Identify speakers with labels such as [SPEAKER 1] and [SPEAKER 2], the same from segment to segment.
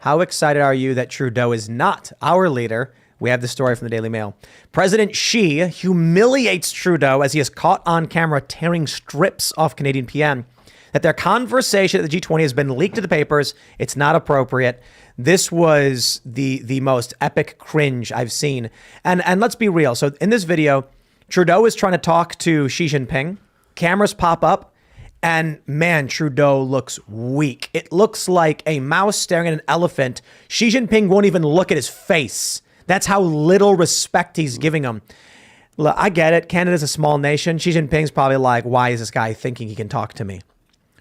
[SPEAKER 1] How excited are you that Trudeau is not our leader? We have the story from the Daily Mail. President Xi humiliates Trudeau as he is caught on camera tearing strips off Canadian PM. That their conversation at the G20 has been leaked to the papers. It's not appropriate. This was the most epic cringe I've seen. And let's be real. So in this video, Trudeau is trying to talk to Xi Jinping. Cameras pop up. And man, Trudeau looks weak. It looks like a mouse staring at an elephant. Xi Jinping won't even look at his face. That's how little respect he's giving him. Look, I get it. Canada's a small nation. Xi Jinping's probably like, why is this guy thinking he can talk to me?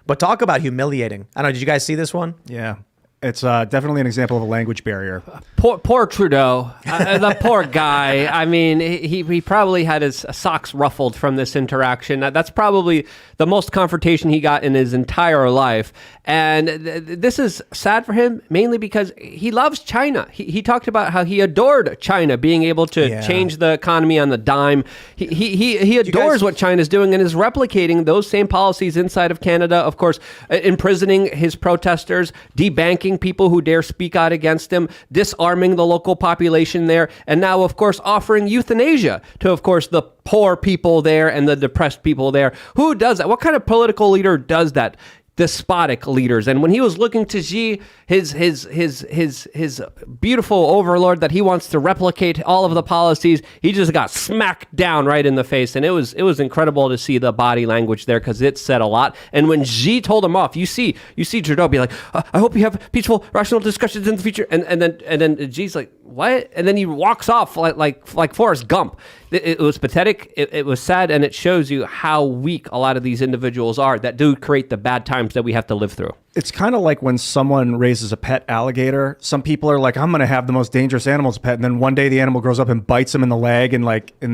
[SPEAKER 1] But talk about humiliating. I don't know. Did you guys see this one?
[SPEAKER 2] Yeah. It's definitely an example of a language barrier.
[SPEAKER 3] Poor Trudeau, the poor guy. I mean, he probably had his socks ruffled from this interaction. That's probably the most confrontation he got in his entire life. And this is sad for him, mainly because he loves China. He talked about how he adored China, being able to change the economy on the dime. He adores what China's doing and is replicating those same policies inside of Canada. Of course, imprisoning his protesters, debanking people who dare speak out against him, disarming the local population there, and now, of course, offering euthanasia to, of course, the poor people there and the depressed people there. Who does that? What kind of political leader does that? Despotic leaders. And when he was looking to Xi, his beautiful overlord that he wants to replicate all of the policies, he just got smacked down right in the face. And it was incredible to see the body language there, because it said a lot. And when Xi told him off, you see Trudeau be like, I hope you have peaceful, rational discussions in the future. And then Xi's like, what? And then he walks off like Forrest Gump. It was pathetic. It was sad, and it shows you how weak a lot of these individuals are that do create the bad times that we have to live through.
[SPEAKER 2] It's kind of like when someone raises a pet alligator. Some people are like, I'm going to have the most dangerous animal as a pet. And then one day the animal grows up and bites them in the leg, and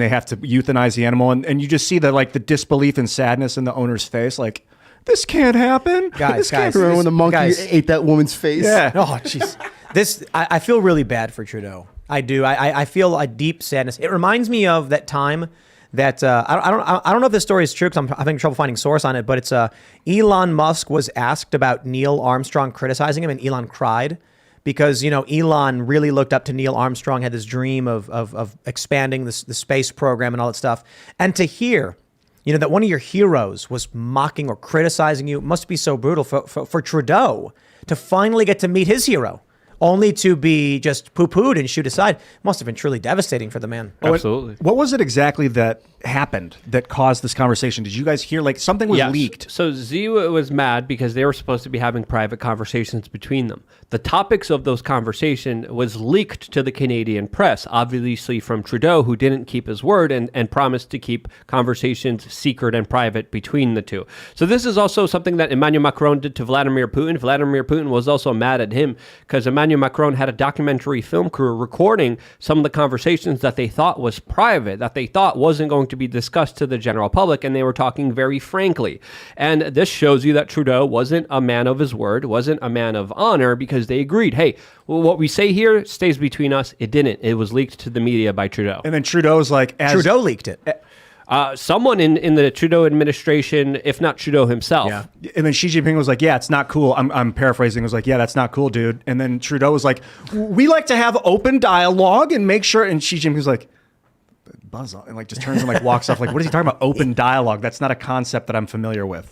[SPEAKER 2] they have to euthanize the animal. And you just see the disbelief and sadness in the owner's face. Like, this can't happen.
[SPEAKER 1] Guys,
[SPEAKER 4] Remember when the monkey ate that woman's face?
[SPEAKER 1] Yeah. Oh, jeez. I feel really bad for Trudeau. I do. I feel a deep sadness. It reminds me of that time that I don't know if this story is true, because I'm having trouble finding source on it, but it's Elon Musk was asked about Neil Armstrong criticizing him, and Elon cried because, Elon really looked up to Neil Armstrong, had this dream of expanding the space program and all that stuff. And to hear, that one of your heroes was mocking or criticizing you must be so brutal for Trudeau to finally get to meet his hero, only to be just poo-pooed and shoot aside. Must have been truly devastating for the man.
[SPEAKER 3] Absolutely.
[SPEAKER 2] What was it exactly that happened that caused this conversation? Did you guys hear something was leaked?
[SPEAKER 3] So Xi was mad because they were supposed to be having private conversations between them. The topics of those conversations was leaked to the Canadian press, obviously from Trudeau, who didn't keep his word and promised to keep conversations secret and private between the two. So this is also something that Emmanuel Macron did to Vladimir Putin. Vladimir Putin was also mad at him because Emmanuel Macron had a documentary film crew recording some of the conversations that they thought was private, that they thought wasn't going to be discussed to the general public, and they were talking very frankly. And this shows you that Trudeau wasn't a man of his word, wasn't a man of honor, because they agreed, hey, well, what we say here stays between us. It didn't. It was leaked to the media by Trudeau.
[SPEAKER 2] And then Trudeau's like...
[SPEAKER 1] Trudeau leaked it.
[SPEAKER 3] Someone in the Trudeau administration, if not Trudeau himself.
[SPEAKER 2] Yeah. And then Xi Jinping was like, yeah, it's not cool. I'm paraphrasing. Was like, yeah, that's not cool, dude. And then Trudeau was like, we like to have open dialogue and make sure. And Xi Jinping was like, buzz on, and just turns and walks off. Like, what is he talking about? Open dialogue. That's not a concept that I'm familiar with.